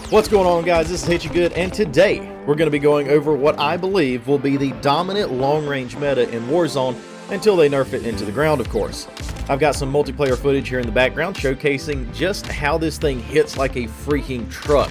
What's going on, guys? This is Hit You Good, and today we're going to be going over what I believe will be the dominant long-range meta in Warzone until they nerf it into the ground, of course. I've got some multiplayer footage here in the background showcasing just how this thing hits like a freaking truck.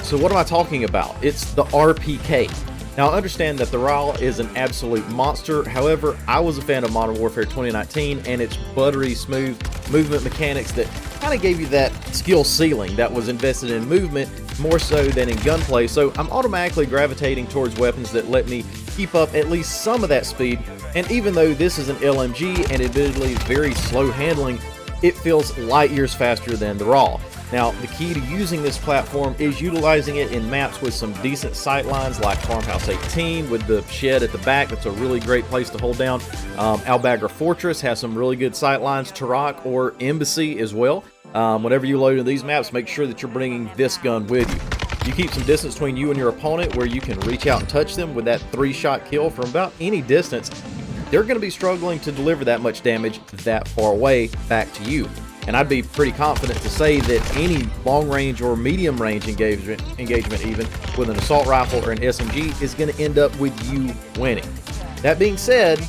So what am I talking about? It's the RPK. Now, I understand that the RAW is an absolute monster. However, I was a fan of Modern Warfare 2019 and its buttery smooth movement mechanics that kind of gave you that skill ceiling that was invested in movement more so than in gunplay. So I'm automatically gravitating towards weapons that let me keep up at least some of that speed. And even though this is an LMG and admittedly very slow handling, it feels light years faster than the RAW. Now, the key to using this platform is utilizing it in maps with some decent sight lines like Farmhouse 18 with the shed at the back. That's a really great place to hold down. Al-Bagra Fortress has some really good sight lines. Tarak or Embassy as well. Whenever you load into these maps, make sure that you're bringing this gun with you. You keep some distance between you and your opponent where you can reach out and touch them with that 3-shot kill from about any distance. They're going to be struggling to deliver that much damage that far away back to you. And I'd be pretty confident to say that any long-range or medium-range engagement even with an assault rifle or an SMG is going to end up with you winning. That being said,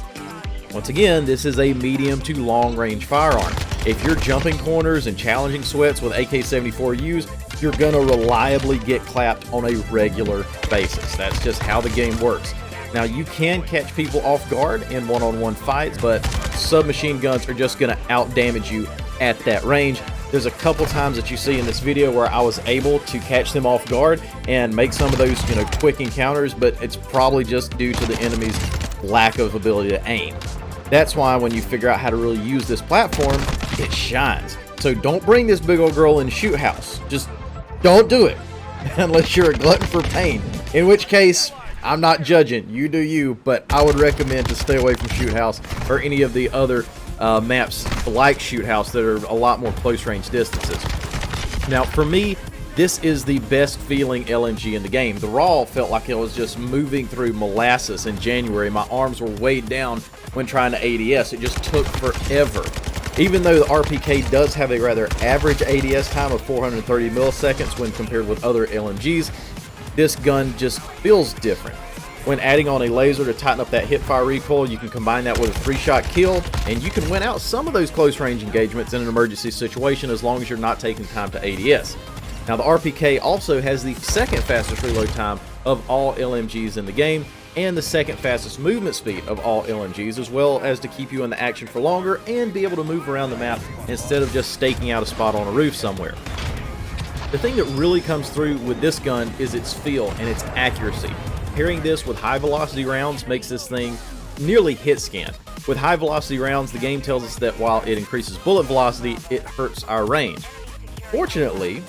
once again, this is a medium to long-range firearm. If you're jumping corners and challenging sweats with AK-74Us, you're going to reliably get clapped on a regular basis. That's just how the game works. Now, you can catch people off guard in one-on-one fights, but submachine guns are just going to out-damage you at that range. There's a couple times that you see in this video where I was able to catch them off guard and make some of those, quick encounters, but it's probably just due to the enemy's lack of ability to aim. That's why when you figure out how to really use this platform, it shines. So don't bring this big old girl in the shoot house. Just don't do it unless you're a glutton for pain, in which case I'm not judging, you do you, but I would recommend to stay away from shoot house or any of the other maps like shoot house that are a lot more close range distances. Now, for me, this is the best feeling LMG in the game. The RAW felt like it was just moving through molasses in January. My arms were weighed down when trying to ADS. It just took forever. Even though the RPK does have a rather average ADS time of 430 milliseconds when compared with other LMGs, this gun just feels different. When adding on a laser to tighten up that hip-fire recoil, you can combine that with a 3-shot kill, and you can win out some of those close-range engagements in an emergency situation as long as you're not taking time to ADS. Now, the RPK also has the second fastest reload time of all LMGs in the game, and the second fastest movement speed of all LMGs, as well as to keep you in the action for longer and be able to move around the map instead of just staking out a spot on a roof somewhere. The thing that really comes through with this gun is its feel and its accuracy. Pairing this with high velocity rounds makes this thing nearly hit scan. With high velocity rounds, the game tells us that while it increases bullet velocity, it hurts our range. Fortunately,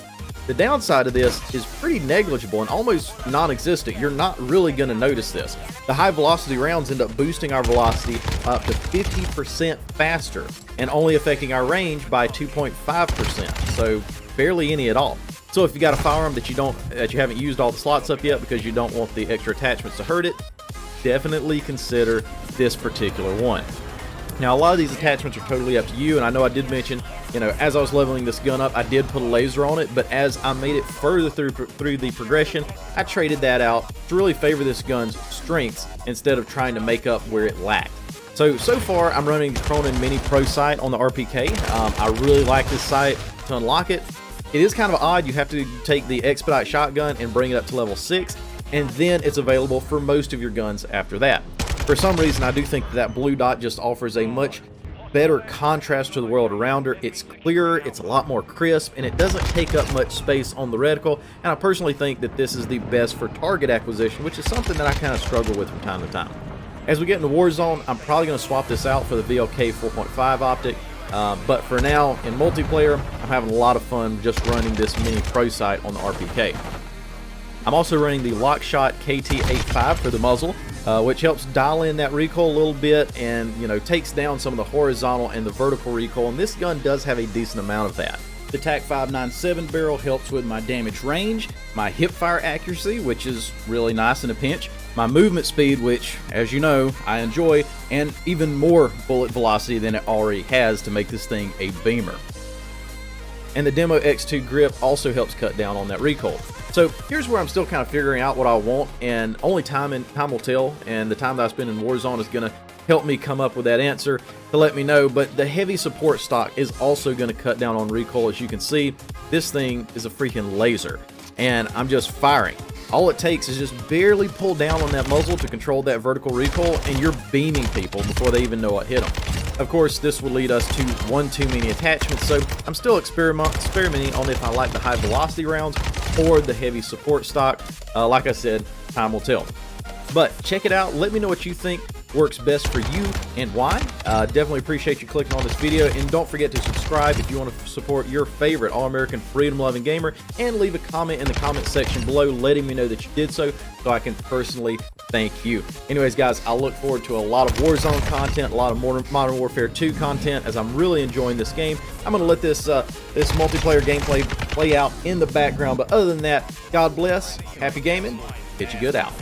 the downside of this is pretty negligible and almost non-existent. You're not really going to notice this. The high velocity rounds end up boosting our velocity up to 50% faster and only affecting our range by 2.5%, so barely any at all. So if you got a firearm that you haven't used all the slots up yet because you don't want the extra attachments to hurt it, definitely consider this particular one. Now, a lot of these attachments are totally up to you, and I know I did mention, as I was leveling this gun up, I did put a laser on it, but as I made it further through the progression, I traded that out to really favor this gun's strengths instead of trying to make up where it lacked. So far, I'm running the Cronin Mini Pro sight on the RPK. I really like this sight. To unlock it, it is kind of odd. You have to take the Expedite shotgun and bring it up to level 6, and then it's available for most of your guns after that. For some reason, I do think that blue dot just offers a much better contrast to the world around her. It's clearer, it's a lot more crisp, and it doesn't take up much space on the reticle, and I personally think that this is the best for target acquisition, which is something that I kind of struggle with from time to time. As we get into Warzone, I'm probably going to swap this out for the VLK 4.5 optic. But for now, in multiplayer, I'm having a lot of fun just running this Mini Pro sight on the RPK. I'm also running the Lockshot KT85 for the muzzle, which helps dial in that recoil a little bit and, takes down some of the horizontal and the vertical recoil, and this gun does have a decent amount of that. The TAC 597 barrel helps with my damage range, my hip fire accuracy, which is really nice in a pinch, my movement speed, which, as you know, I enjoy, and even more bullet velocity than it already has to make this thing a beamer. And the Demo X2 grip also helps cut down on that recoil. So here's where I'm still kind of figuring out what I want, and only time will tell, and the time that I spend in Warzone is going to help me come up with that answer to let me know. But the heavy support stock is also going to cut down on recoil. As you can see, this thing is a freaking laser, and I'm just firing. All it takes is just barely pull down on that muzzle to control that vertical recoil, and you're beaming people before they even know what hit them. Of course, this will lead us to one too many attachments, so I'm still experimenting on if I like the high velocity rounds or the heavy support stock. Like I said, time will tell. But check it out. Let me know what you think works best for you and why. Definitely appreciate you clicking on this video, and don't forget to subscribe if you want to support your favorite all-American freedom-loving gamer, and leave a comment in the comment section below letting me know that you did so I can personally thank you. Anyways, guys, I look forward to a lot of Warzone content, a lot of Modern Warfare 2 content, as I'm really enjoying this game. I'm going to let this multiplayer gameplay play out in the background, but other than that, God bless, happy gaming, hit you good out.